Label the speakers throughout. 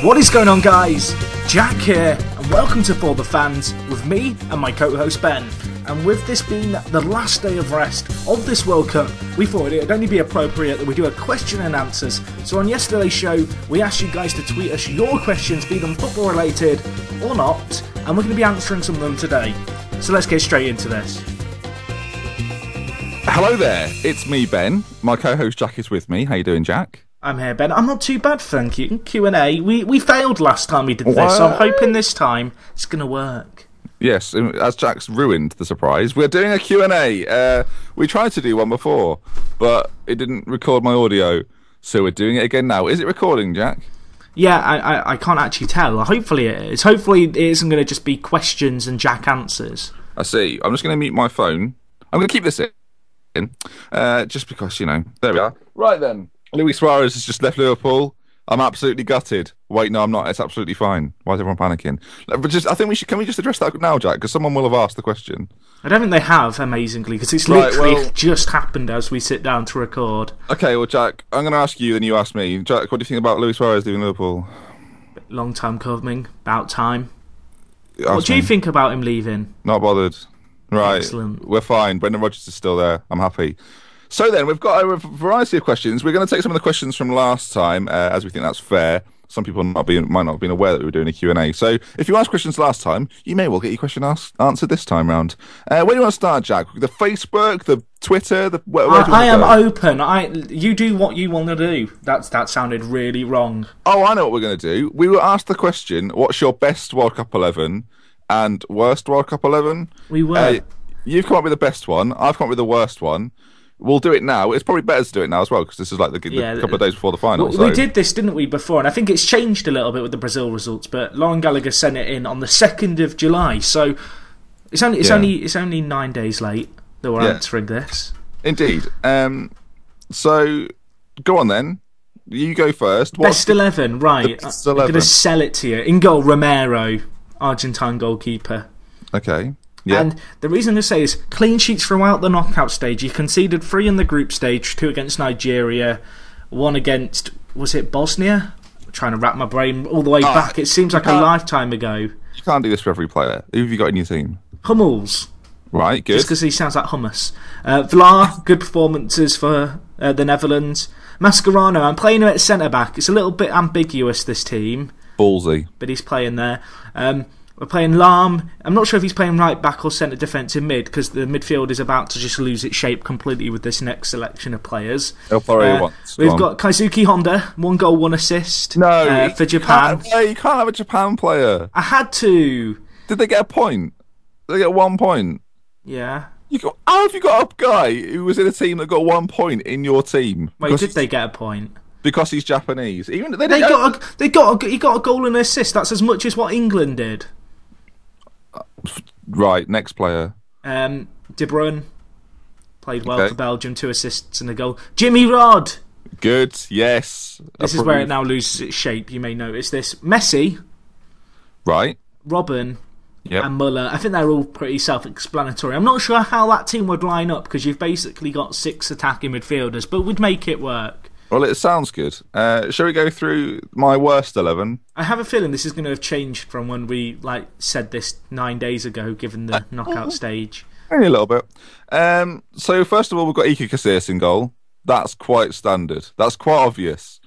Speaker 1: What is going on, guys? Jack here, and welcome to For The Fans with me and my co-host Ben. And with this being the last day of rest of this World Cup, we thought it would only be appropriate that we do a question and answers. So on yesterday's show, we asked you guys to tweet us your questions, be them football related or not, and we're going to be answering some of them today. So let's get straight into this.
Speaker 2: Hello there, it's me, Ben. My co-host Jack is with me. How you doing, Jack?
Speaker 1: I'm here, Ben. I'm not too bad, thank you. QnA. We failed last time we did this, so I'm hoping this time it's going to work.
Speaker 2: Yes, as Jack's ruined the surprise, we're doing a Q&A. We tried to do one before, but it didn't record my audio, so we're doing it again now. Is it recording, Jack?
Speaker 1: Yeah, I can't actually tell. Hopefully it is. Hopefully it isn't going to just be questions and Jack answers.
Speaker 2: I see. I'm just going to mute my phone. I'm going to keep this in, just because, you know. There we are. Right then. Luis Suarez has just left Liverpool. I'm absolutely gutted. Wait, no, I'm not. It's absolutely fine. Why is everyone panicking? I think we should. Can we just address that now, Jack? Because someone will have asked the question.
Speaker 1: I don't think they have, amazingly, because it's literally just happened as we sit down to record.
Speaker 2: Okay, well, Jack, I'm going to ask you, then you ask me. Jack, what do you think about Luis Suarez leaving Liverpool?
Speaker 1: Long time coming. About time. What do you think about him leaving?
Speaker 2: Not bothered. Right.
Speaker 1: Excellent.
Speaker 2: We're fine. Brendan Rodgers is still there. I'm happy. So then, we've got a variety of questions. We're going to take some of the questions from last time, as we think that's fair. Some people might not have been aware that we were doing a Q&A. So if you asked questions last time, you may well get your question answered this time round. Where do you want to start, Jack? The Facebook, the Twitter? Where
Speaker 1: I am open. You do what you want to do. That sounded really wrong.
Speaker 2: Oh, I know what we're going to do. We were asked the question, what's your best World Cup 11 and worst World Cup 11?
Speaker 1: We were.
Speaker 2: You've come up with the best one. I've come up with the worst one. We'll do it now. It's probably better to do it now as well, because this is like the couple of days before the final.
Speaker 1: We did this, didn't we, before? And I think it's changed a little bit with the Brazil results, but Lauren Gallagher sent it in on the 2nd of July, so it's only 9 days late that we're answering this.
Speaker 2: Indeed. So, go on then. You go first.
Speaker 1: Best 11, right.
Speaker 2: Best
Speaker 1: I'm
Speaker 2: 11.
Speaker 1: going to sell it to you. In goal, Romero, Argentine goalkeeper.
Speaker 2: Okay. Yeah.
Speaker 1: And the reason to say is clean sheets throughout the knockout stage. He conceded 3 in the group stage, 2 against Nigeria, 1 against, was it Bosnia? I'm trying to wrap my brain all the way back. It seems like a lifetime ago. You
Speaker 2: can't do this for every player. Who have you got in your team?
Speaker 1: Hummels.
Speaker 2: Right, good.
Speaker 1: Just because he sounds like hummus. Vlaar, good performances for the Netherlands. Mascherano, I'm playing him at centre-back. It's a little bit ambiguous, this team.
Speaker 2: Ballsy.
Speaker 1: But he's playing there. We're playing Lahm. I'm not sure if he's playing right back or centre defensive mid, because the midfield is about to just lose its shape completely with this next selection of players.
Speaker 2: We've
Speaker 1: got Kaisuke Honda, 1 goal, 1 assist for Japan.
Speaker 2: You can't have a Japan player.
Speaker 1: I had to.
Speaker 2: Did they get a point? Did they get 1 point?
Speaker 1: Yeah.
Speaker 2: How have you got a guy who was in a team that got 1 point in your team?
Speaker 1: Wait, did they get a point?
Speaker 2: Because he's Japanese. He
Speaker 1: got a goal and an assist. That's as much as what England did.
Speaker 2: Right, next player.
Speaker 1: De Bruyne played well for Belgium, 2 assists and a goal. Jimmy Rod.
Speaker 2: Good, yes.
Speaker 1: This is where it now loses its shape. You may notice this. Messi.
Speaker 2: Right.
Speaker 1: Robin. And Muller. I think they're all pretty self-explanatory. I'm not sure how that team would line up, because you've basically got 6 attacking midfielders, but we'd make it work.
Speaker 2: Well, it sounds good. Shall we go through my worst 11?
Speaker 1: I have a feeling this is going to have changed from when we said this 9 days ago, given the knockout stage.
Speaker 2: Only a little bit. So first of all, we've got Iker Casillas in goal. That's quite standard. That's quite obvious.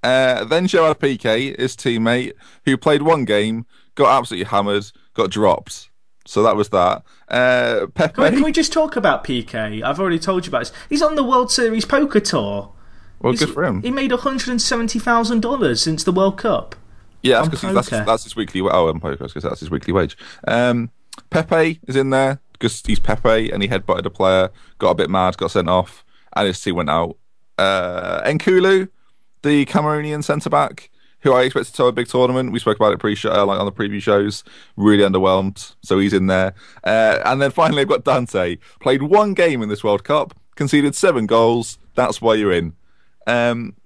Speaker 2: Then Gerard Piqué, his teammate, who played 1 game, got absolutely hammered, got dropped. So that was that. Pepe.
Speaker 1: Can we just talk about Piqué? I've already told you about this. He's on the World Series Poker Tour.
Speaker 2: Well, good for him.
Speaker 1: He made $170,000 since the World Cup.
Speaker 2: Yeah, that's his weekly. On poker, because that's his weekly wage. Pepe is in there because he's Pepe, and he headbutted a player, got a bit mad, got sent off, and his team went out. Nkulu, the Cameroonian centre back, who I expected to have a big tournament. We spoke about it on the preview shows. Really underwhelmed, so he's in there. And then finally, I've got Dante. Played 1 game in this World Cup, conceded 7 goals. That's why you're in.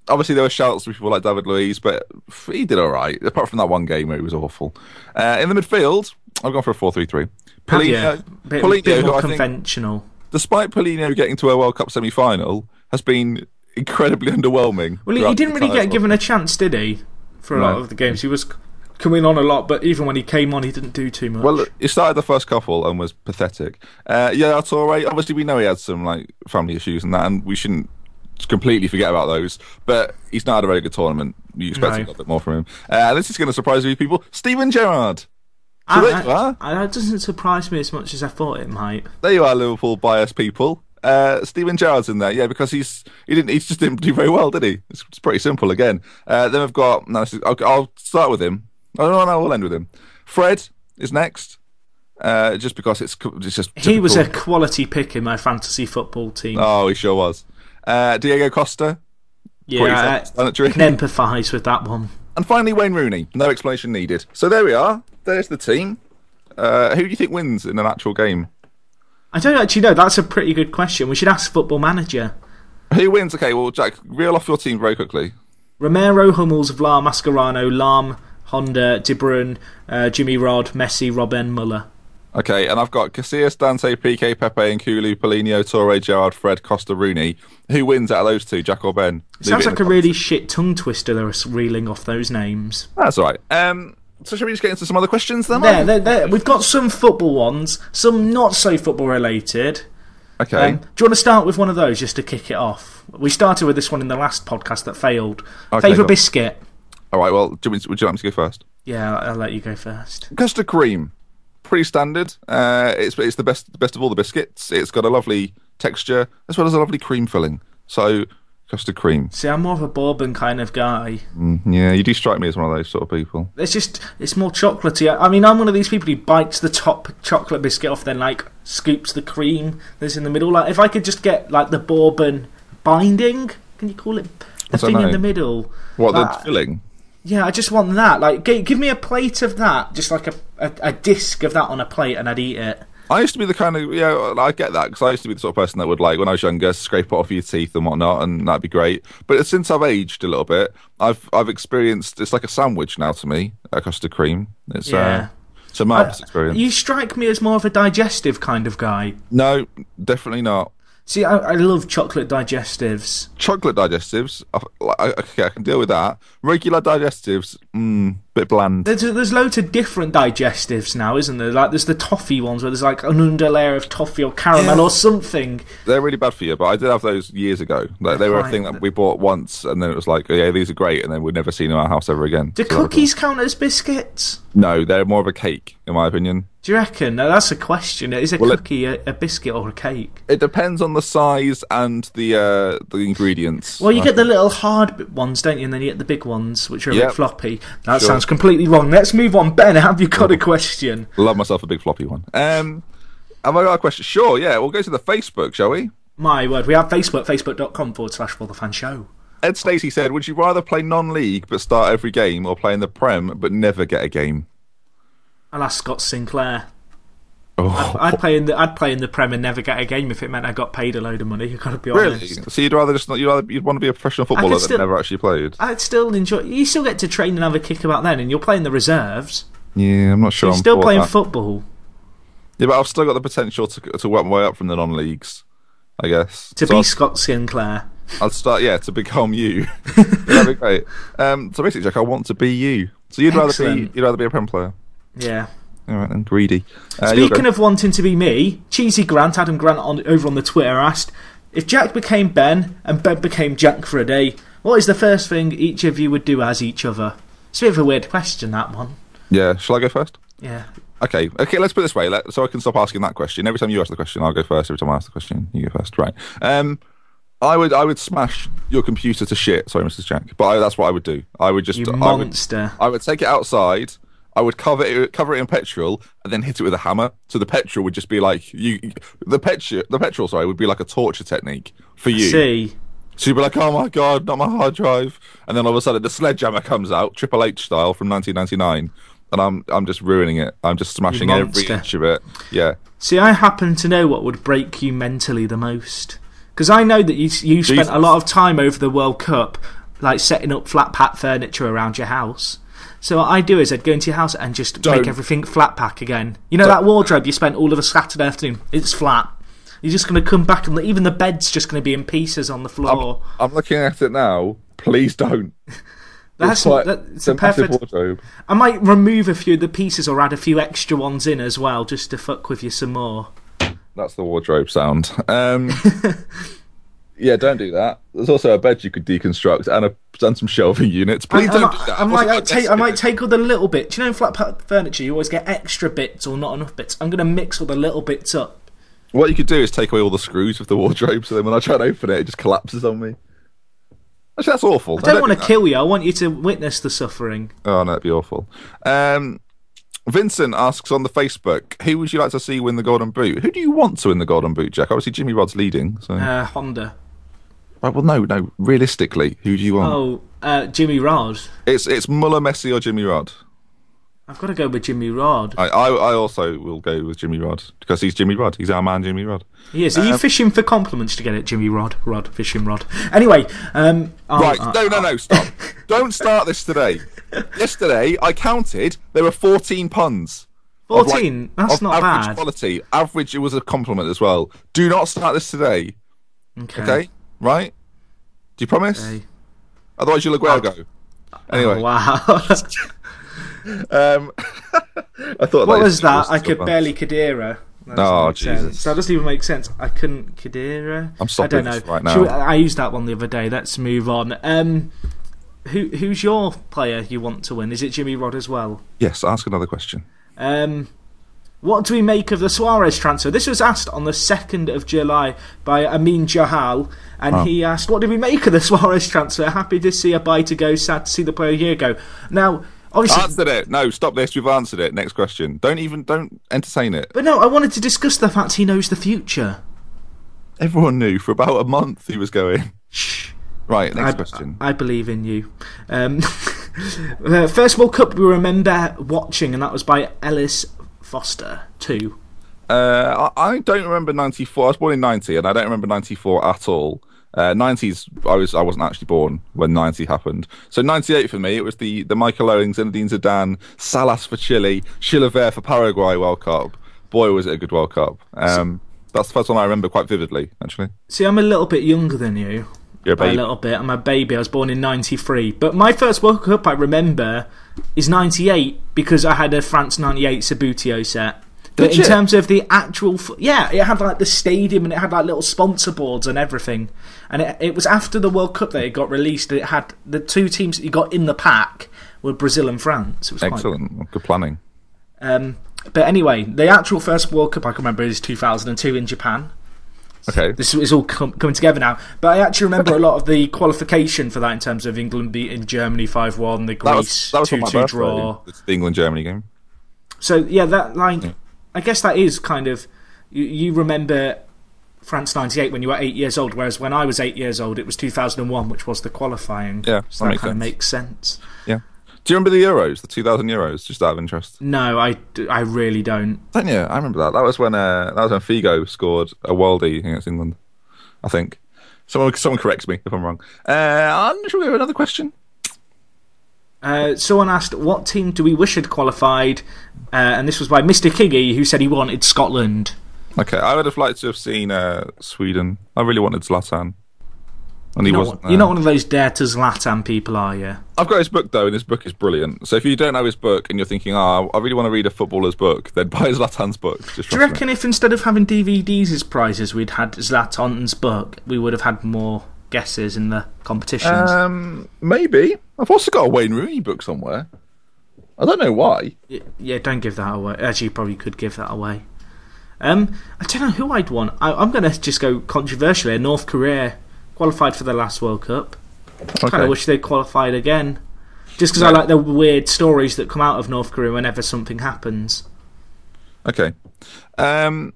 Speaker 2: Obviously, there were shouts from people like David Luiz, but he did all right, apart from that 1 game where he was awful. In the midfield, I've gone for a 4-3-3.
Speaker 1: Bit more conventional.
Speaker 2: Despite Paulinho getting to a World Cup semi-final, has been incredibly underwhelming.
Speaker 1: Well, he didn't really get given a chance, did he? for a lot of the games. He was coming on a lot, but even when he came on, he didn't do too much.
Speaker 2: Well, he started the first couple and was pathetic. Yeah, Torre, obviously we know he had some like family issues and that, and we shouldn't completely forget about those, but he's not had a very good tournament. You expect a little bit more from him. This is going to surprise you people. Steven Gerrard. So there you are.
Speaker 1: That doesn't surprise me as much as I thought it might.
Speaker 2: There you are, Liverpool biased people. Steven Gerrard's in there, yeah, because he just didn't do very well, did he? It's pretty simple again. Then we've got. I'll start with him. No, we'll end with him. Fred is next, just because it's just. Typical.
Speaker 1: He was a quality pick in my fantasy football team.
Speaker 2: Oh, he sure was. Diego Costa.
Speaker 1: Yeah, I can empathise with that one.
Speaker 2: And finally, Wayne Rooney. No explanation needed. So there we are. There's the team. Who do you think wins in an actual game?
Speaker 1: I don't actually know. That's a pretty good question. We should ask Football Manager.
Speaker 2: Who wins? Okay, well, Jack, reel off your team very quickly.
Speaker 1: Romero, Hummels, Vlaar, Mascherano, Lahm, Honda, De Bruyne, Jimmy Rod, Messi, Robben, Muller.
Speaker 2: Okay, and I've got Casillas, Dante, Piqué, Pepe, and Kulu, Paulinho, Torre, Gerrard, Fred, Costa, Rooney. Who wins out of those two, Jack or Ben?
Speaker 1: It sounds like a really shit tongue twister they're reeling off those names.
Speaker 2: That's all right. So shall we just get into some other questions then?
Speaker 1: We've got some football ones, some not so football related.
Speaker 2: Okay.
Speaker 1: Do you want to start with one of those just to kick it off? We started with this one in the last podcast that failed.
Speaker 2: Okay,
Speaker 1: Favourite biscuit?
Speaker 2: All right, well, would you like me to go first?
Speaker 1: Yeah, I'll let you go first.
Speaker 2: Custard cream. Pretty standard. It's the best of all the biscuits. It's got a lovely texture as well as a lovely cream filling. So, custard cream.
Speaker 1: See, I'm more of a bourbon kind of guy.
Speaker 2: Yeah, you do strike me as one of those sort of people.
Speaker 1: It's more chocolatey. I mean, I'm one of these people who bites the top chocolate biscuit off, then like scoops the cream that's in the middle. Like, if I could just get like the bourbon binding, can you call it the thing in the middle?
Speaker 2: What, the filling?
Speaker 1: Yeah, I just want that. Like, give me a plate of that, just like a disc of that on a plate, and I'd eat it.
Speaker 2: I used to be the kind of, I get that, because I used to be the sort of person that would, like, when I was younger, scrape it off your teeth and whatnot, and that'd be great. But since I've aged a little bit, I've experienced, it's like a sandwich now to me, a custard cream. It's a marvellous experience.
Speaker 1: You strike me as more of a digestive kind of guy.
Speaker 2: No, definitely not.
Speaker 1: See, I love chocolate digestives.
Speaker 2: Chocolate digestives? Okay, I can deal with that. Regular digestives, bit bland.
Speaker 1: There's loads of different digestives now, isn't there? Like, there's the toffee ones where there's like an underlayer of toffee or caramel or something.
Speaker 2: They're really bad for you, but I did have those years ago. Like, they were a thing that we bought once, and then it was like, yeah, these are great, and then we'd never seen them in our house ever again.
Speaker 1: Do cookies count as biscuits?
Speaker 2: No, they're more of a cake, in my opinion.
Speaker 1: Do you reckon? No, that's a question. Is a cookie a biscuit or a cake?
Speaker 2: It depends on the size and the ingredients.
Speaker 1: Well, you get the little hard ones, don't you? And then you get the big ones, which are a bit floppy. That sounds completely wrong. Let's move on. Ben, have you got a question?
Speaker 2: Love myself a big floppy one. Have I got a question? Sure, yeah. We'll go to the Facebook, shall we?
Speaker 1: My word. We have Facebook, facebook.com/ForTheFansShow.
Speaker 2: Ed Stacey said, would you rather play non-league but start every game, or play in the Prem but never get a game?
Speaker 1: I'll ask Scott Sinclair.
Speaker 2: Oh.
Speaker 1: I'd play in the Prem and never get a game if it meant I got paid a load of money. You've got to be honest.
Speaker 2: Really? So you'd rather just not? You'd want to be a professional footballer that never actually played.
Speaker 1: I'd still enjoy. You still get to train and have a kick about then, and you're playing the reserves.
Speaker 2: Yeah, I'm not sure.
Speaker 1: You're still playing football.
Speaker 2: Yeah, but I've still got the potential to work my way up from the non-leagues, I guess.
Speaker 1: To be Scott Sinclair.
Speaker 2: I'll start, to become you. That'd be great. So basically, Jack, I want to be you. So you'd rather be a Prem player.
Speaker 1: Yeah.
Speaker 2: All right, then, greedy.
Speaker 1: Speaking of wanting to be me, Cheesy Grant, Adam Grant over on the Twitter asked, if Jack became Ben and Ben became Jack for a day, what is the first thing each of you would do as each other? It's a bit of a weird question, that one.
Speaker 2: Yeah, shall I go first?
Speaker 1: Yeah.
Speaker 2: Okay, let's put it this way, so I can stop asking that question. Every time you ask the question, I'll go first. Every time I ask the question, you go first. Right. I would smash your computer to shit. Sorry, Mrs. Jack, but that's what I would do. I would just...
Speaker 1: You monster.
Speaker 2: I would take it outside... I would cover it in petrol and then hit it with a hammer. So the petrol would just be like the petrol would be like a torture technique for you.
Speaker 1: See.
Speaker 2: So you'd be like, oh my god, not my hard drive. And then all of a sudden the sledgehammer comes out, Triple H style from 1999, and I'm just ruining it. I'm just smashing every inch of it. Yeah.
Speaker 1: See, I happen to know what would break you mentally the most, because I know that you spent a lot of time over the World Cup, like setting up Flatpack Furniture around your house. So what I'd do is I'd go into your house and just make everything flat pack again. You know that wardrobe you spent all of a Saturday afternoon? It's flat. You're just going to come back and even the bed's just going to be in pieces on the floor.
Speaker 2: I'm looking at it now. Please don't.
Speaker 1: It's a perfect
Speaker 2: wardrobe.
Speaker 1: I might remove a few of the pieces or add a few extra ones in as well, just to fuck with you some more.
Speaker 2: That's the wardrobe sound. Yeah, don't do that. There's also a bed you could deconstruct and some shelving units. Please don't do that.
Speaker 1: I might take all the little bits. You know, in Flatpack Furniture, you always get extra bits or not enough bits. I'm going to mix all the little bits up.
Speaker 2: What you could do is take away all the screws of the wardrobe, so then when I try and open it, it just collapses on me. Actually, that's awful.
Speaker 1: I don't want to kill you. I want you to witness the suffering.
Speaker 2: Oh, no, that'd be awful. Vincent asks on the Facebook, who would you like to see win the Golden Boot? Who do you want to win the Golden Boot, Jack? Obviously, Jimmy Rod's leading. So.
Speaker 1: Honda.
Speaker 2: Right, well, no. Realistically, who do you want?
Speaker 1: Oh, Jimmy Rod.
Speaker 2: It's Muller, Messi, or Jimmy Rod.
Speaker 1: I've got to go with Jimmy Rod.
Speaker 2: I also will go with Jimmy Rod because he's Jimmy Rod. He's our man, Jimmy Rod.
Speaker 1: He is. Are you fishing for compliments to get it, Jimmy Rod? Fishing rod. Anyway,
Speaker 2: right. No. Stop. Don't start this today. Yesterday, I counted. There were 14 puns.
Speaker 1: 14. That's not
Speaker 2: average
Speaker 1: bad.
Speaker 2: Quality. Average. It was a compliment as well. Do not start this today. Okay. Right? Do you promise? Okay. Otherwise, you'll go. Anyway.
Speaker 1: Oh, wow.
Speaker 2: I thought.
Speaker 1: What was that? I could barely Kadira.
Speaker 2: Oh, Jesus.
Speaker 1: That doesn't even make sense. I couldn't Kadira.
Speaker 2: I'm stopping this right now.
Speaker 1: I used that one the other day. Let's move on. Who's your player you want to win? Is it Jimmy Rod as well?
Speaker 2: Yes, ask another question.
Speaker 1: What do we make of the Suarez transfer? This was asked on the 2nd of July by Amin Jahal, and he asked, what do we make of the Suarez transfer? Happy to see a buy to go, sad to see the player a year ago. Now, obviously...
Speaker 2: Answered it. No, stop this. We've answered it. Next question. Don't entertain it.
Speaker 1: But no, I wanted to discuss the fact he knows the future.
Speaker 2: Everyone knew for about a month he was going.
Speaker 1: Shh.
Speaker 2: Right, next question.
Speaker 1: I believe in you. First World Cup we remember watching, and that was by Ellis Foster 2.
Speaker 2: I don't remember 94. I was born in 90, and I don't remember 94 at all. 90s, I wasn't actually born when 90 happened. So 98 for me, it was the Michael Owen, Zinedine Zidane, Salas for Chile, Chilavert for Paraguay World Cup. Boy, was it a good World Cup. That's the first one I remember quite vividly, actually.
Speaker 1: See, I'm a little bit younger than you.
Speaker 2: You're a baby.
Speaker 1: A little bit. I'm a baby. I was born in 93. But my first World Cup I remember is 98 because I had a France 98 Sabutio set. But in terms of the actual... Yeah, it had like the stadium and it had like little sponsor boards and everything. And it was after the World Cup that it got released. It had the two teams that you got in the pack were Brazil and France. It was
Speaker 2: excellent. Good planning.
Speaker 1: But anyway, the actual first World Cup I can remember is 2002 in Japan.
Speaker 2: Okay.
Speaker 1: This is all coming together now. But I actually remember a lot of the qualification for that in terms of England beating Germany 5-1, the Greece 2-2 draw.
Speaker 2: It's the England-Germany game.
Speaker 1: So, yeah, that I guess that is kind of... You remember France 98 when you were 8 years old, whereas when I was 8 years old, it was 2001, which was the qualifying.
Speaker 2: Yeah,
Speaker 1: so that kind of makes sense.
Speaker 2: Yeah. Do you remember the Euros, the 2000 Euros, just out of interest?
Speaker 1: No, I really don't.
Speaker 2: Don't you? I remember that. That was when Figo scored a worldie against England, I think. Someone corrects me if I'm wrong. Should we have another question?
Speaker 1: Someone asked, what team do we wish had qualified? And this was by Mr. Kiggy, who said he wanted Scotland.
Speaker 2: Okay, I would have liked to have seen Sweden. I really wanted Zlatan. And he wasn't there.
Speaker 1: You're not one of those dare to Zlatan people, are you?
Speaker 2: I've got his book, though, and his book is brilliant. So if you don't know his book and you're thinking, I really want to read a footballer's book, then buy Zlatan's book.
Speaker 1: Do you reckon if instead of having DVDs as prizes, we'd had Zlatan's book, we would have had more guesses in the competitions?
Speaker 2: Maybe. I've also got a Wayne Rooney book somewhere. I don't know why.
Speaker 1: Yeah, don't give that away. Actually, you probably could give that away. I don't know who I'd want. I'm going to just go controversially. North Korea qualified for the last World Cup. I kind of wish they'd qualified again. Just because I like the weird stories that come out of North Korea whenever something happens.
Speaker 2: Okay. My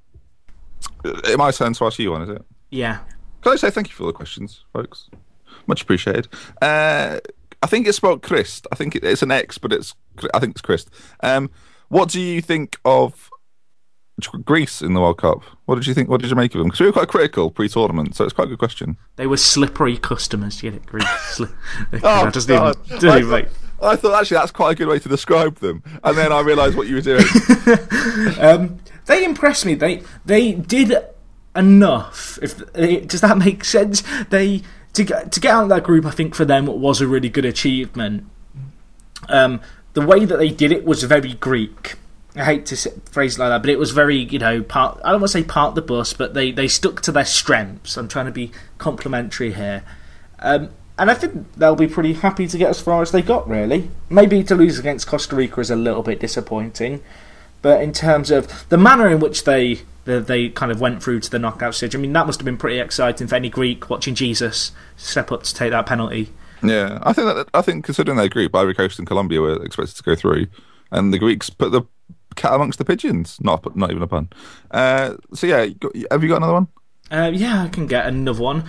Speaker 2: turn to ask you one, is it?
Speaker 1: Yeah.
Speaker 2: Can I say thank you for all the questions, folks? Much appreciated. I think it's spelled Christ. I think it's an X, but I think it's Christ. What do you think of Greece in the World Cup? What did you think? What did you make of them? Because we were quite critical pre-tournament, so it's quite a good question.
Speaker 1: They were slippery customers. You get it, Greece.
Speaker 2: I thought actually that's quite a good way to describe them, and then I realised what you were doing.
Speaker 1: They impressed me. They did enough. Does that make sense? They to get out of that group, I think for them was a really good achievement. The way that they did it was very Greek. I hate to phrase it like that, but it was very, I don't want to say part of the bus, but they stuck to their strengths. I'm trying to be complimentary here. And I think they'll be pretty happy to get as far as they got, really. Maybe to lose against Costa Rica is a little bit disappointing. But in terms of the manner in which they kind of went through to the knockout stage, I mean, that must have been pretty exciting for any Greek watching Jesus step up to take that penalty.
Speaker 2: Yeah, I think considering their group, Ivory Coast and Colombia were expected to go through, and the Greeks put the cat amongst the pigeons. Not even a pun. So yeah, have you got another one?
Speaker 1: Yeah, I can get another one.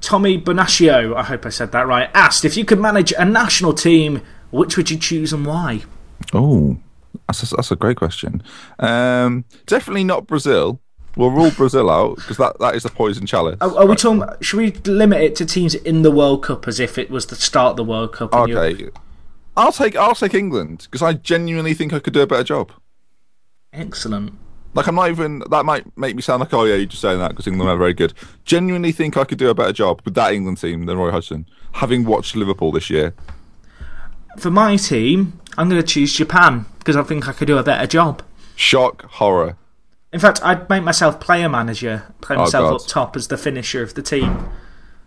Speaker 1: Tommy Bonaccio, I hope I said that right, asked if you could manage a national team, which would you choose and why?
Speaker 2: Oh, that's a great question. Definitely not Brazil. We'll rule Brazil out because that is a poison chalice.
Speaker 1: Are we talking? Should we limit it to teams in the World Cup as if it was the start of the World Cup?
Speaker 2: Okay, I'll take England because I genuinely think I could do a better job.
Speaker 1: Excellent.
Speaker 2: Like, I'm not even. That might make me sound like, oh yeah, you're just saying that because England are very good. Genuinely think I could do a better job with that England team than Roy Hodgson, having watched Liverpool this year.
Speaker 1: For my team, I'm going to choose Japan because I think I could do a better job.
Speaker 2: Shock, horror.
Speaker 1: In fact, I'd make myself player manager, play myself up top as the finisher of the team.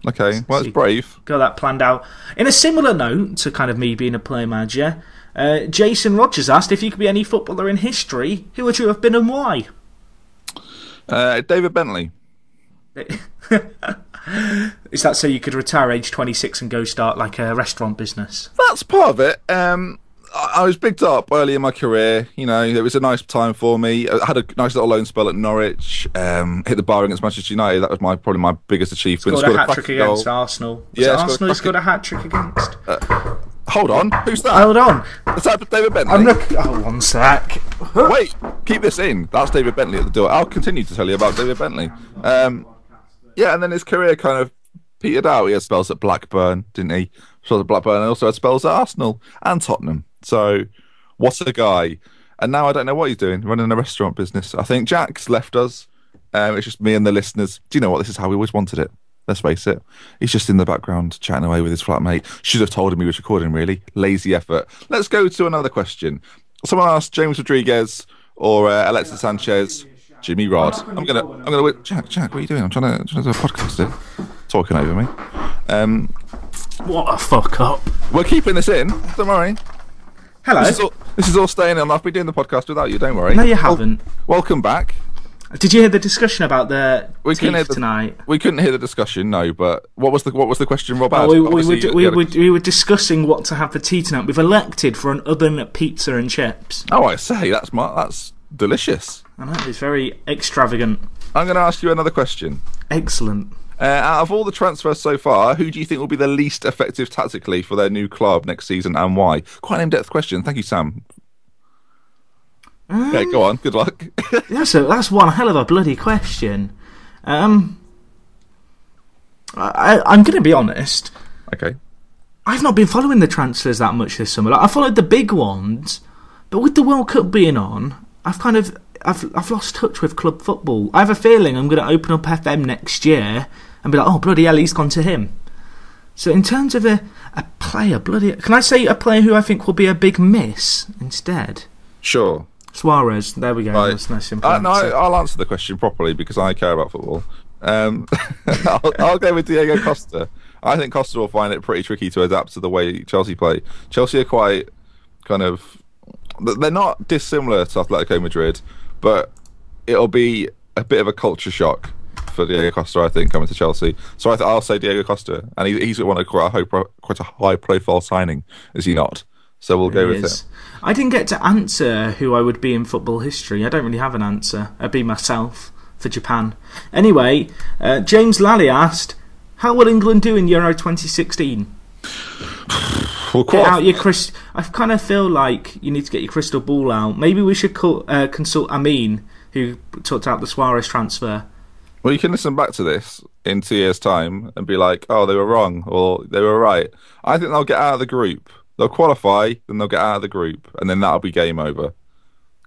Speaker 2: Okay, well, it's brave.
Speaker 1: Got that planned out. In a similar note to kind of me being a player manager, Jason Rogers asked if you could be any footballer in history, who would you have been and why?
Speaker 2: David Bentley.
Speaker 1: Is that so you could retire age 26 and go start like a restaurant business?
Speaker 2: That's part of it. I was bigged up early in my career. It was a nice time for me. I had a nice little loan spell at Norwich. Hit the bar against Manchester United. That was probably my biggest achievement.
Speaker 1: Scored a hat-trick against Arsenal. Arsenal who scored a hat-trick against?
Speaker 2: Hold on. Who's that?
Speaker 1: Hold on.
Speaker 2: Is that David Bentley?
Speaker 1: One sec.
Speaker 2: Wait, keep this in. That's David Bentley at the door. I'll continue to tell you about David Bentley. Yeah, and then his career kind of petered out. He had spells at Blackburn, didn't he? Spells at Blackburn, and also had spells at Arsenal and Tottenham. So, what a guy. And now I don't know what he's doing, running a restaurant business. I think Jack's left us. It's just me and the listeners. Do you know what? This is how we always wanted it. Let's face it. He's just in the background chatting away with his flatmate. Should have told him he was recording, really. Lazy effort. Let's go to another question. Someone asked James Rodriguez or Alexis Sanchez, Jimmy Rod. I'm gonna Jack, what are you doing? I'm trying to do a podcast here. Talking over me.
Speaker 1: What a fuck up.
Speaker 2: We're keeping this in. Don't worry.
Speaker 1: Hello.
Speaker 2: This is all staying in. I've been doing the podcast without you. Don't worry.
Speaker 1: No, you haven't.
Speaker 2: Welcome back.
Speaker 1: Did you hear the discussion about the teeth tonight?
Speaker 2: We couldn't hear the discussion, no. But what was the question, Rob?
Speaker 1: We were discussing what to have for tea tonight. We've elected for an oven pizza and chips.
Speaker 2: Oh, I say that's delicious.
Speaker 1: I know, it's very extravagant.
Speaker 2: I'm going to ask you another question.
Speaker 1: Excellent.
Speaker 2: Out of all the transfers so far, who do you think will be the least effective tactically for their new club next season and why? Quite an in-depth question. Thank you, Sam. Okay, go on. Good luck.
Speaker 1: That's one hell of a bloody question. I'm going to be honest.
Speaker 2: Okay.
Speaker 1: I've not been following the transfers that much this summer. I followed the big ones, but with the World Cup being on, I've lost touch with club football. I have a feeling I'm going to open up FM next year and be like, oh, bloody hell, he's gone to him. So in terms of a player, can I say a player who I think will be a big miss instead?
Speaker 2: Sure.
Speaker 1: Suarez, there we go.
Speaker 2: Right.
Speaker 1: That's nice simple.
Speaker 2: I'll answer the question properly because I care about football. I'll go with Diego Costa. I think Costa will find it pretty tricky to adapt to the way Chelsea play. Chelsea are quite kind of... They're not dissimilar to Atletico Madrid, but it'll be a bit of a culture shock for Diego Costa, I think, coming to Chelsea. So I'll say Diego Costa, and he's quite a high-profile signing, is he not? So we'll go with it.
Speaker 1: I didn't get to answer who I would be in football history. I don't really have an answer. I'd be myself for Japan. Anyway, James Lally asked, how will England do in Euro 2016? Get out your I kind of feel like you need to get your crystal ball out. Maybe we should consult Amin, who talked out the Suarez transfer.
Speaker 2: Well, you can listen back to this in 2 years' time and be like, oh, they were wrong, or they were right. I think they'll get out of the group. They'll qualify, then they'll get out of the group, and then that'll be game over.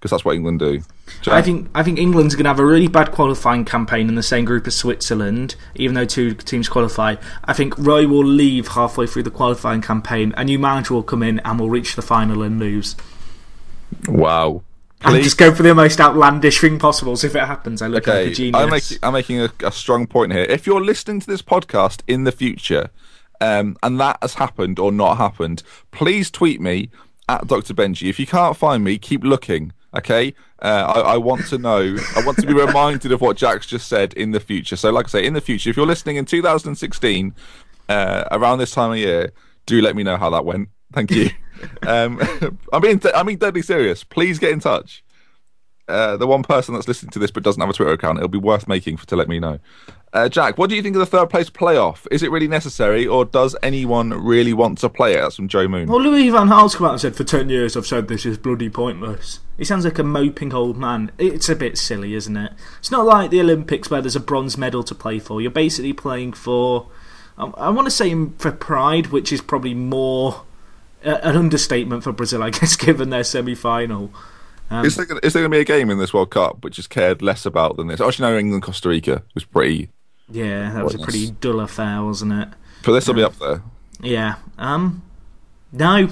Speaker 2: because that's what England do.
Speaker 1: I think England's going to have a really bad qualifying campaign in the same group as Switzerland, even though 2 teams qualify. I think Roy will leave halfway through the qualifying campaign. A new manager will come in and will reach the final and lose.
Speaker 2: Wow.
Speaker 1: And just go for the most outlandish thing possible. So if it happens, I look like a genius.
Speaker 2: I'm making a strong point here. If you're listening to this podcast in the future, and that has happened or not happened, please tweet me at Dr. Benji. If you can't find me, keep looking. Okay, I want to know. I want to be reminded of what Jack's just said in the future. So, like I say, in the future, if you're listening in 2016, around this time of year, do let me know how that went. Thank you. I'm being deadly serious. Please get in touch. The one person that's listening to this but doesn't have a Twitter account, it'll be worth making to let me know. Jack, what do you think of the third place playoff? Is it really necessary, or does anyone really want to play it? That's from Joe Moon.
Speaker 1: Well, Louis van Gaal's come out and said, for 10 years I've said this is bloody pointless. He sounds like a moping old man. It's a bit silly, isn't it? It's not like the Olympics where there's a bronze medal to play for. You're basically playing for, I want to say for pride, which is probably more an understatement for Brazil, I guess, given their semi-final.
Speaker 2: Is there going to be a game in this World Cup which is cared less about than this? Actually, no, England-Costa Rica was pretty...
Speaker 1: Yeah, that was a pretty dull affair, wasn't it?
Speaker 2: But this will be up there.
Speaker 1: Yeah. No.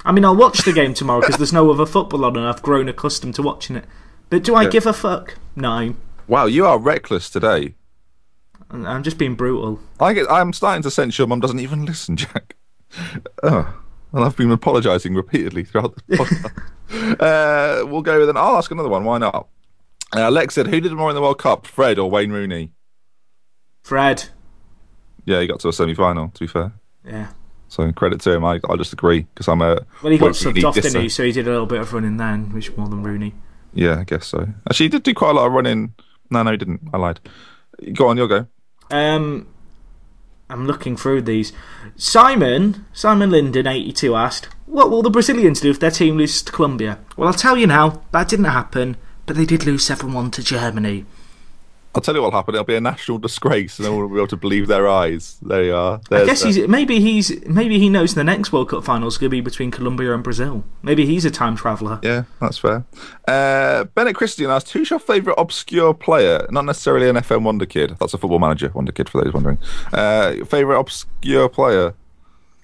Speaker 1: I mean, I'll watch the game tomorrow because there's no other football on and I've grown accustomed to watching it. But do I give a fuck? No.
Speaker 2: Wow, you are reckless today.
Speaker 1: I'm just being brutal.
Speaker 2: I'm starting to sense your mum doesn't even listen, Jack. Oh, and I've been apologising repeatedly throughout the podcast. We'll go with I'll ask another one. Why not? Lex said, who did more in the World Cup, Fred or Wayne Rooney?
Speaker 1: Fred.
Speaker 2: Yeah, he got to a semi-final, to be fair.
Speaker 1: Yeah.
Speaker 2: So credit to him. I just agree because I'm a...
Speaker 1: Well, he got subbed off, didn't he? So he did a little bit of running then, which more than Rooney.
Speaker 2: Yeah, I guess so. Actually, he did do quite a lot of running. No, he didn't. I lied. Go on, you'll go.
Speaker 1: I'm looking through these. Simon Linden, 82, asked, what will the Brazilians do if their team loses to Colombia? Well, I'll tell you now, that didn't happen, but they did lose 7-1 to Germany.
Speaker 2: I'll tell you what'll happen. It'll be a national disgrace, and no one will be able to believe their eyes. There you are.
Speaker 1: I guess maybe he knows the next World Cup final is going to be between Colombia and Brazil. Maybe he's a time traveller.
Speaker 2: Yeah, that's fair. Bennett Christian asked, who's your favourite obscure player? Not necessarily an FM wonder kid. That's a Football Manager wonder kid, for those wondering. Favourite obscure player?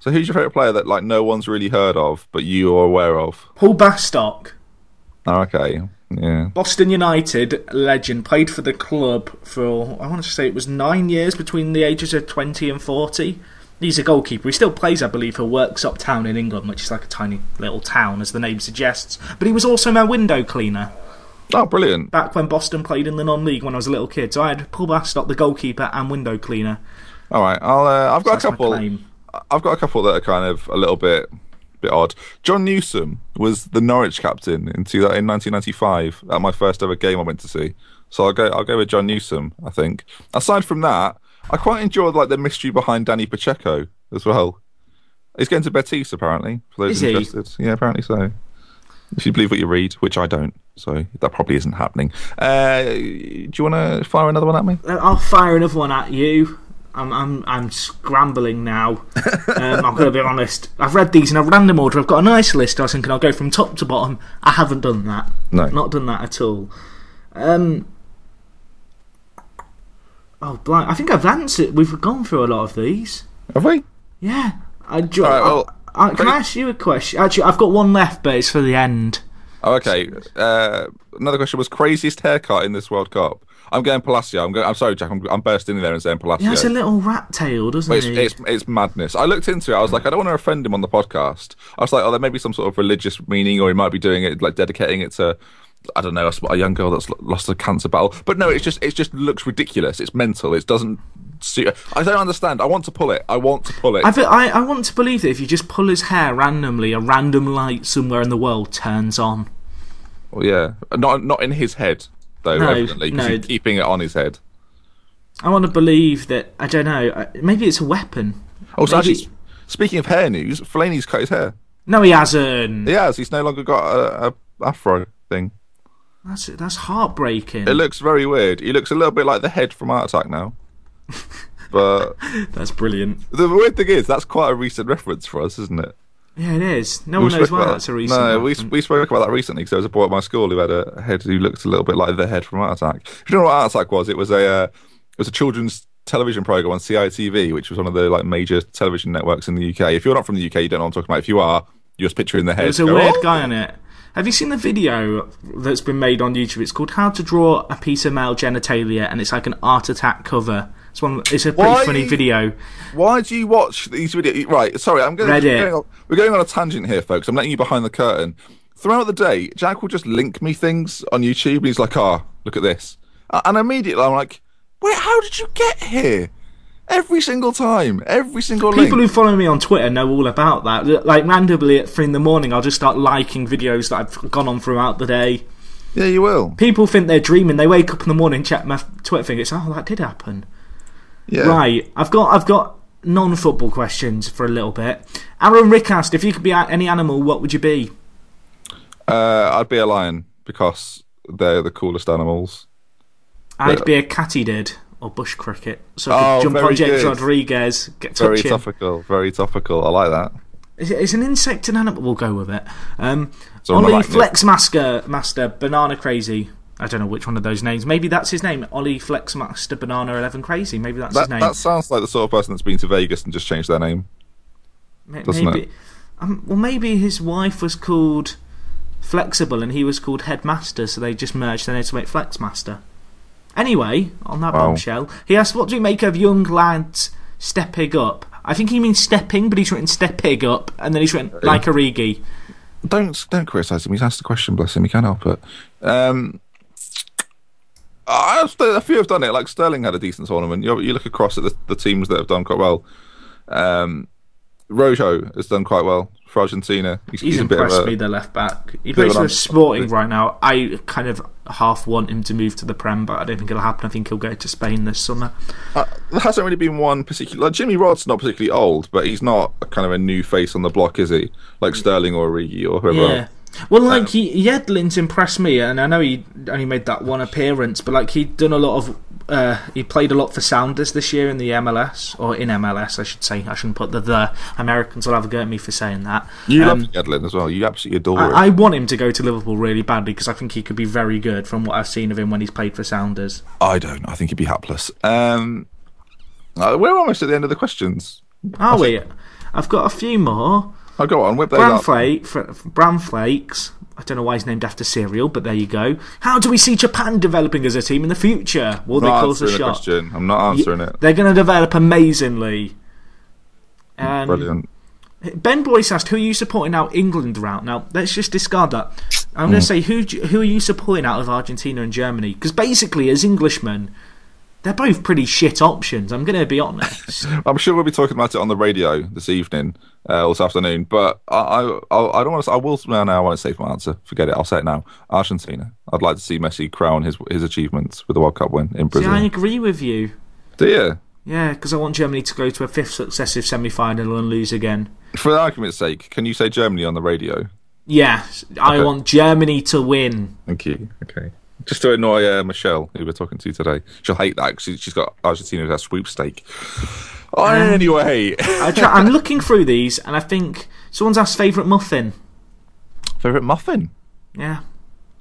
Speaker 2: So who's your favourite player that no one's really heard of, but you are aware of?
Speaker 1: Paul Bastock.
Speaker 2: Oh, okay. Yeah.
Speaker 1: Boston United legend, played for the club for, I want to say it was 9 years between the ages of 20 and 40. He's a goalkeeper. He still plays, I believe, for Worksop Town in England, which is like a tiny little town, as the name suggests. But he was also my window cleaner.
Speaker 2: Oh, brilliant.
Speaker 1: Back when Boston played in the non-league when I was a little kid. So I had Paul Bastock, the goalkeeper, and window cleaner.
Speaker 2: All right. I've got a couple. I've got a couple that are kind of a little bit odd. John Newsom was the Norwich captain in 1995 at my first ever game I went to see. So I'll go with John Newsom, I think. Aside from that, I quite enjoyed the mystery behind Danny Pacheco as well. He's going to Betis apparently, for those interested. Yeah, apparently so. If you believe what you read, which I don't, so that probably isn't happening. Do you want to fire another one at me?
Speaker 1: I'll fire another one at you. I'm scrambling now. I'm going to be honest. I've read these in a random order. I've got a nice list. I was thinking I'll go from top to bottom. I haven't done that.
Speaker 2: No.
Speaker 1: Not done that at all. Oh, blind. I think I've answered. We've gone through a lot of these.
Speaker 2: Have we?
Speaker 1: Yeah. Can
Speaker 2: I
Speaker 1: ask you a question? Actually, I've got one left, but it's for the end.
Speaker 2: Oh, okay. Another question was craziest haircut in this World Cup. I'm going Palacio. I'm sorry, Jack. I'm bursting in there and saying Palacio.
Speaker 1: He has a little rat tail, doesn't he?
Speaker 2: It's madness. I looked into it. I was like, I don't want to offend him on the podcast. I was like, oh, there may be some sort of religious meaning, or he might be doing it, dedicating it to, I don't know, a young girl that's lost a cancer battle. But no, it just looks ridiculous. It's mental. It doesn't suit. I don't understand. I want to pull it. I want to believe that if you just pull his hair randomly, a random light somewhere in the world turns on. Well, yeah, not in his head. Though, evidently, because he's keeping it on his head.
Speaker 1: I want to believe that, I don't know, maybe it's a weapon.
Speaker 2: Oh, so actually, speaking of hair news, Fellaini's cut his hair.
Speaker 1: No, he hasn't.
Speaker 2: He has. He's no longer got a afro thing.
Speaker 1: That's heartbreaking.
Speaker 2: It looks very weird. He looks a little bit like the head from Art Attack now. But
Speaker 1: that's brilliant.
Speaker 2: The weird thing is, that's quite a recent reference for us, isn't it?
Speaker 1: Yeah, it is. No one knows why that's a recent.
Speaker 2: No, we spoke about that recently because there was a boy at my school who had a head who looked a little bit like the head from Art Attack. If you know what Art Attack was, it was a children's television program on CITV, which was one of the like major television networks in the UK. If you're not from the UK, you don't know what I'm talking about. If you are, you're just picturing the head.
Speaker 1: There's a weird guy on it. Have you seen the video that's been made on YouTube? It's called "How to Draw a Piece of Male Genitalia," and it's like an Art Attack cover. It's a pretty funny video. Why
Speaker 2: do you watch these videos? Right, sorry, we're going on a tangent here, folks. I'm letting you behind the curtain. Throughout the day, Jack will just link me things on YouTube, and he's like, look at this. And immediately I'm like, wait, how did you get here? Every single time, every single link.
Speaker 1: People who follow me on Twitter know all about that. Like, randomly at 3 in the morning, I'll just start liking videos that I've gone on throughout the day.
Speaker 2: Yeah, you will.
Speaker 1: People think they're dreaming. They wake up in the morning, check my Twitter thing. It's, that did happen.
Speaker 2: Yeah.
Speaker 1: Right, I've got non-football questions for a little bit. Aaron Rick asked, if you could be any animal, what would you be?
Speaker 2: I'd be a lion, because they're the coolest animals.
Speaker 1: I'd be a katydid, or bush cricket. So I could jump on James Rodriguez, get touching.
Speaker 2: Very topical, very topical. I like that.
Speaker 1: It's an insect and animal. We'll go with it. Ollie Flexmaster, Banana Crazy. I don't know which one of those names. Maybe that's his name. Ollie Flexmaster Banana 11 Crazy. Maybe that's his name.
Speaker 2: That sounds like the sort of person that's been to Vegas and just changed their name. Doesn't it?
Speaker 1: Well, maybe his wife was called Flexible and he was called Headmaster, so they just merged their names to make Flexmaster. Anyway, on that bombshell, he asked, what do you make of young lads stepping up? I think he means stepping, but he's written stepping up, and then he's written like Origi.
Speaker 2: Don't criticise him. He's asked the question, bless him. He can't help it. A few have done it. Like Sterling had a decent tournament. You look across at the teams that have done quite well. Rojo has done quite well for Argentina.
Speaker 1: He's impressed me, the left back. He plays for Sporting right now. I kind of half want him to move to the Prem, but I don't think it'll happen. I think he'll go to Spain this summer.
Speaker 2: There hasn't really been one particular. Like Jimmy Rod's not particularly old, but he's not kind of a new face on the block, is he? Like Sterling or Origi or whoever.
Speaker 1: Yeah. Well, like Yedlin's impressed me, and I know he only made that one appearance, but like he'd done a lot of. He played a lot for Sounders this year in the MLS, or in MLS, I should say. I shouldn't put the Americans will have a go at me for saying that.
Speaker 2: You love Yedlin as well. You absolutely adore him.
Speaker 1: I want him to go to Liverpool really badly because I think he could be very good from what I've seen of him when he's played for Sounders.
Speaker 2: I don't. I think he'd be hapless. We're almost at the end of the questions.
Speaker 1: Are we? I've got a few more.
Speaker 2: Oh, go on, whip those up.
Speaker 1: Bran Flakes. I don't know why he's named after cereal, but there you go. How do we see Japan developing as a team in the future? Will they cause a shot?
Speaker 2: I'm not answering it.
Speaker 1: They're going to develop amazingly.
Speaker 2: Brilliant.
Speaker 1: Ben Boyce asked, who are you supporting out England route? Now, let's just discard that. I'm going to say, who are you supporting out of Argentina and Germany? Because basically, as Englishmen, they're both pretty shit options, I'm going to be honest.
Speaker 2: I'm sure we'll be talking about it on the radio this evening, or this afternoon, but I don't want to. I will now. I won't save my answer. Forget it. I'll say it now. Argentina. I'd like to see Messi crown his achievements with the World Cup win in Brazil.
Speaker 1: See, I agree with you.
Speaker 2: Do you?
Speaker 1: Yeah, because I want Germany to go to a 5th successive semi-final and lose again.
Speaker 2: For argument's sake, can you say Germany on the radio?
Speaker 1: Yeah, okay. I want Germany to win.
Speaker 2: Thank you. Okay. Just to annoy Michelle, who we're talking to today. She'll hate that because she's got Argentina as a sweepstake. Anyway.
Speaker 1: I'm looking through these and I think someone's asked favourite muffin.
Speaker 2: Favourite muffin?
Speaker 1: Yeah.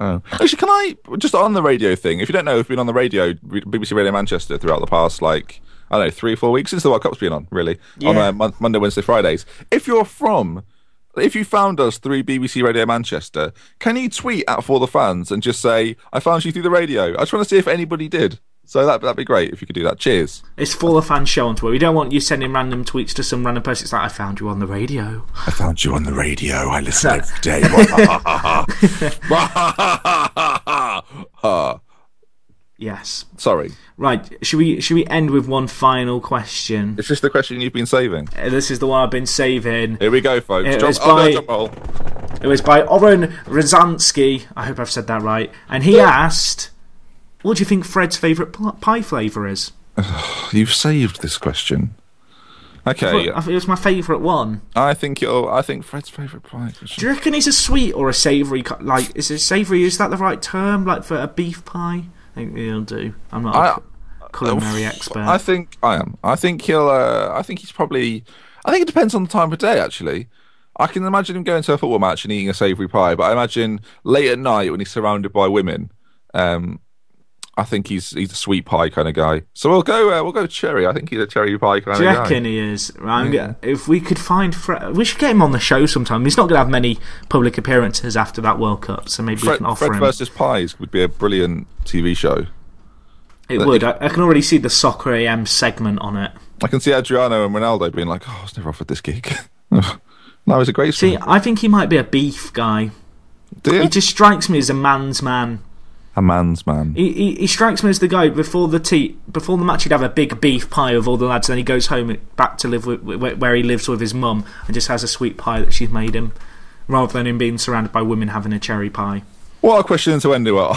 Speaker 2: Oh. Actually, can I, just on the radio thing, if you don't know, we've been on the radio, BBC Radio Manchester, throughout the past, 3 or 4 weeks since the World Cup's been on, really. Yeah. On Monday, Wednesday, Fridays. If you found us through BBC Radio Manchester, can you tweet at ForTheFans and just say, I found you through the radio? I just want to see if anybody did. So that'd be great if you could do that. Cheers.
Speaker 1: It's ForTheFans show on Twitter. We don't want you sending random tweets to some random person. It's like, I found you on the radio.
Speaker 2: I found you on the radio. I listen every day.
Speaker 1: Yes.
Speaker 2: Sorry.
Speaker 1: Right. Should we end with one final question?
Speaker 2: Is this the question you've been saving?
Speaker 1: This is the one I've been saving.
Speaker 2: Here we go, folks.
Speaker 1: It was by Oren Rozansky. I hope I've said that right. And he asked, what do you think Fred's favourite pie flavour is?
Speaker 2: You've saved this question. Okay.
Speaker 1: I think it was my favourite one.
Speaker 2: I think Fred's favourite pie.
Speaker 1: Do you reckon he's a sweet or a savoury? Is it savoury? Is that the right term? Like for a beef pie? I think he'll do. I'm not a culinary expert.
Speaker 2: I think I am. I think he'll. I think he's probably. I think it depends on the time of day. Actually, I can imagine him going to a football match and eating a savoury pie, but I imagine late at night when he's surrounded by women, I think he's a sweet pie kind of guy. So we'll go cherry. I think he's a cherry pie kind of guy.
Speaker 1: Do you reckon he is? Right, if we could find we should get him on the show sometime. He's not going to have many public appearances after that World Cup, so maybe we can offer him.
Speaker 2: Fred versus Pies would be a brilliant TV show.
Speaker 1: It would. I can already see the Soccer AM segment on it.
Speaker 2: I can see Adriano and Ronaldo being like, "Oh, I was never offered this gig." No, he's a great.
Speaker 1: See, I think he might be a beef guy.
Speaker 2: Do you?
Speaker 1: He just strikes me as a man's man.
Speaker 2: A man's man.
Speaker 1: He strikes me as the guy before the match. He'd have a big beef pie of all the lads, and then he goes home back to live where he lives with his mum, and just has a sweet pie that she's made him, rather than him being surrounded by women having a cherry pie.
Speaker 2: What a question to end it on.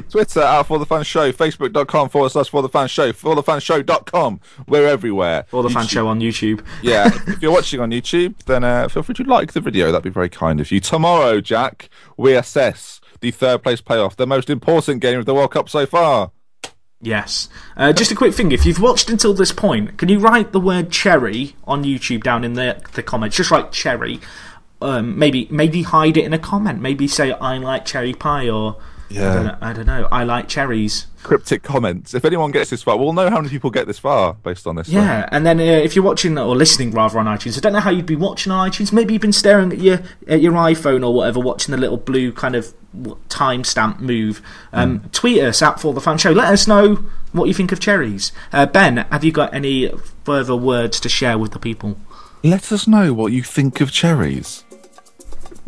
Speaker 2: Twitter @ForTheFansShow, Facebook.com/ForTheFansShow, ForTheFansShow.com. We're everywhere.
Speaker 1: ForTheFansShow on YouTube.
Speaker 2: Yeah, if you're watching on YouTube, then feel free to like the video. That'd be very kind of you. Tomorrow, Jack, we assess the third place playoff, the most important game of the World Cup so far.
Speaker 1: Yes. Just a quick thing, if you've watched until this point, can you write the word cherry on YouTube down in the comments? Just write cherry. Maybe hide it in a comment. Maybe say I like cherry pie, or I don't know. I like cherries.
Speaker 2: Cryptic comments. If anyone gets this far, we'll know how many people get this far based on this.
Speaker 1: Yeah, and then if you're watching or listening rather on iTunes, I don't know how you'd be watching on iTunes. Maybe you've been staring at your iPhone or whatever, watching the little blue kind of timestamp move. Tweet us @ForTheFansShow. Let us know what you think of cherries. Ben, have you got any further words to share with the people?
Speaker 2: Let us know what you think of cherries.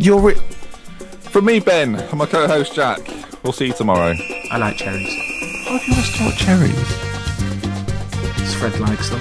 Speaker 2: From me, Ben, and my co-host Jack. We'll see you tomorrow.
Speaker 1: I like cherries.
Speaker 2: Why have you always got cherries?
Speaker 1: Fred likes them.